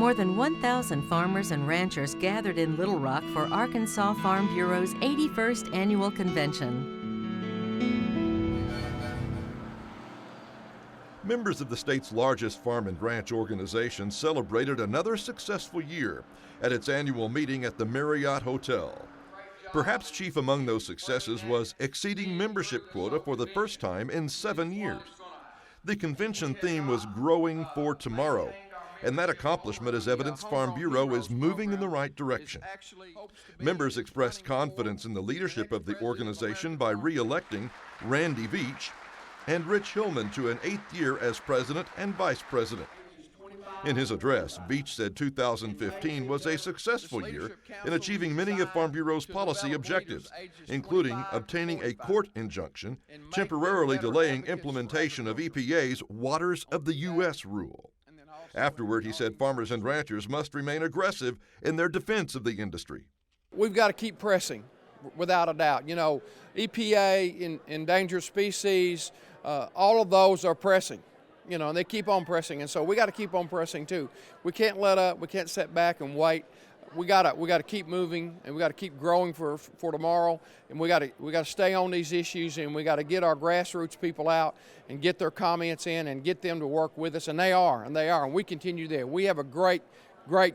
More than 1,000 farmers and ranchers gathered in Little Rock for Arkansas Farm Bureau's 81st Annual Convention. Members of the state's largest farm and ranch organization celebrated another successful year at its annual meeting at the Marriott Hotel. Perhaps chief among those successes was exceeding membership quota for the first time in 7 years. The convention theme was Growing for Tomorrow, and that accomplishment is evidence Farm Bureau is moving in the right direction. Members expressed confidence in the leadership of the organization by re-electing Randy Veach and Rich Hillman to an 8th year as president and vice president. In his address, Veach said 2015 was a successful year in achieving many of Farm Bureau's policy objectives, including obtaining a court injunction temporarily delaying implementation of EPA's Waters of the U.S. rule. Afterward, he said farmers and ranchers must remain aggressive in their defense of the industry. We've got to keep pressing, without a doubt. You know, EPA, endangered species, all of those are pressing. You know, and they keep on pressing, and so we got to keep on pressing too. We can't let up. We can't sit back and wait. We got to keep moving, and we got to keep growing for tomorrow. And we got to stay on these issues, and we got to get our grassroots people out and get their comments in and get them to work with us. And they are, and we continue there. We have a great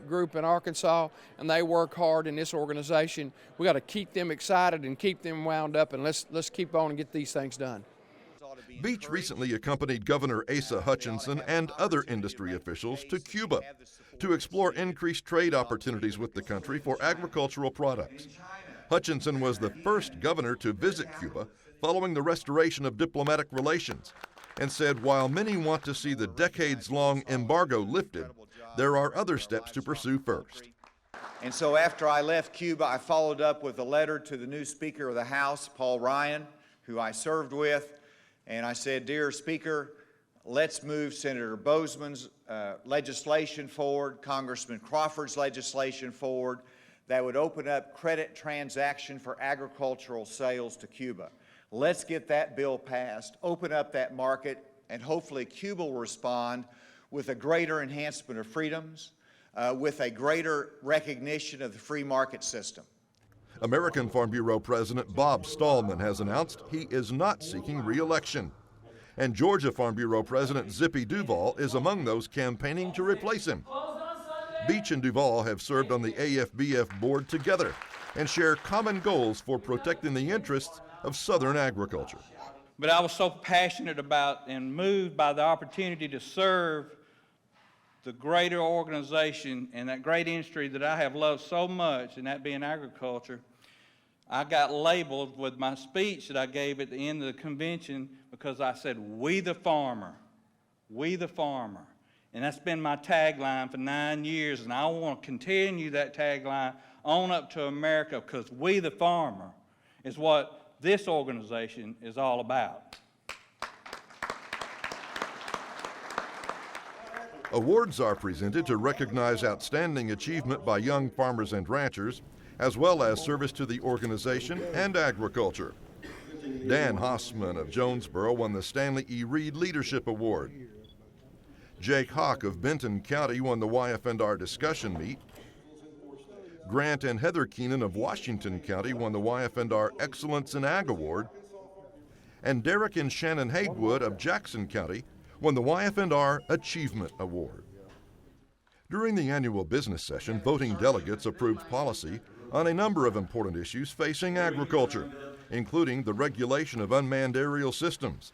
group in Arkansas, and they work hard in this organization. We got to keep them excited and keep them wound up, and let's keep on and get these things done. Veach recently accompanied Governor Asa Hutchinson and other industry officials to Cuba to explore increased trade opportunities with the country for agricultural products. Hutchinson was the first governor to visit Cuba following the restoration of diplomatic relations and said while many want to see the decades-long embargo lifted, there are other steps to pursue first. And so after I left Cuba, I followed up with a letter to the new Speaker of the House, Paul Ryan, who I served with. And I said, dear Speaker, let's move Senator Bozeman's legislation forward, Congressman Crawford's legislation forward that would open up credit transaction for agricultural sales to Cuba. Let's get that bill passed, open up that market, and hopefully Cuba will respond with a greater enhancement of freedoms, with a greater recognition of the free market system. American Farm Bureau President Bob Stallman has announced he is not seeking re-election. And Georgia Farm Bureau President Zippy Duvall is among those campaigning to replace him. Veach and Duvall have served on the AFBF board together and share common goals for protecting the interests of Southern agriculture. But I was so passionate about and moved by the opportunity to serve the greater organization and that great industry that I have loved so much, and that being agriculture. I got labeled with my speech that I gave at the end of the convention because I said, we the farmer, we the farmer. And that's been my tagline for 9 years, and I want to continue that tagline on up to America because we the farmer is what this organization is all about. Awards are presented to recognize outstanding achievement by young farmers and ranchers, as well as service to the organization and agriculture. Dan Hossman of Jonesboro won the Stanley E. Reed Leadership Award. Jake Hawk of Benton County won the YF&R Discussion Meet. Grant and Heather Keenan of Washington County won the YF&R Excellence in Ag Award. And Derek and Shannon Hagewood of Jackson County won the YF&R Achievement Award. During the annual business session, voting delegates approved policy on a number of important issues facing agriculture, including the regulation of unmanned aerial systems,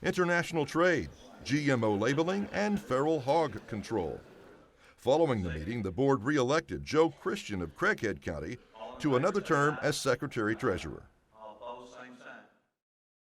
international trade, GMO labeling, and feral hog control. Following the meeting, the board re-elected Joe Christian of Craighead County to another term as Secretary-Treasurer.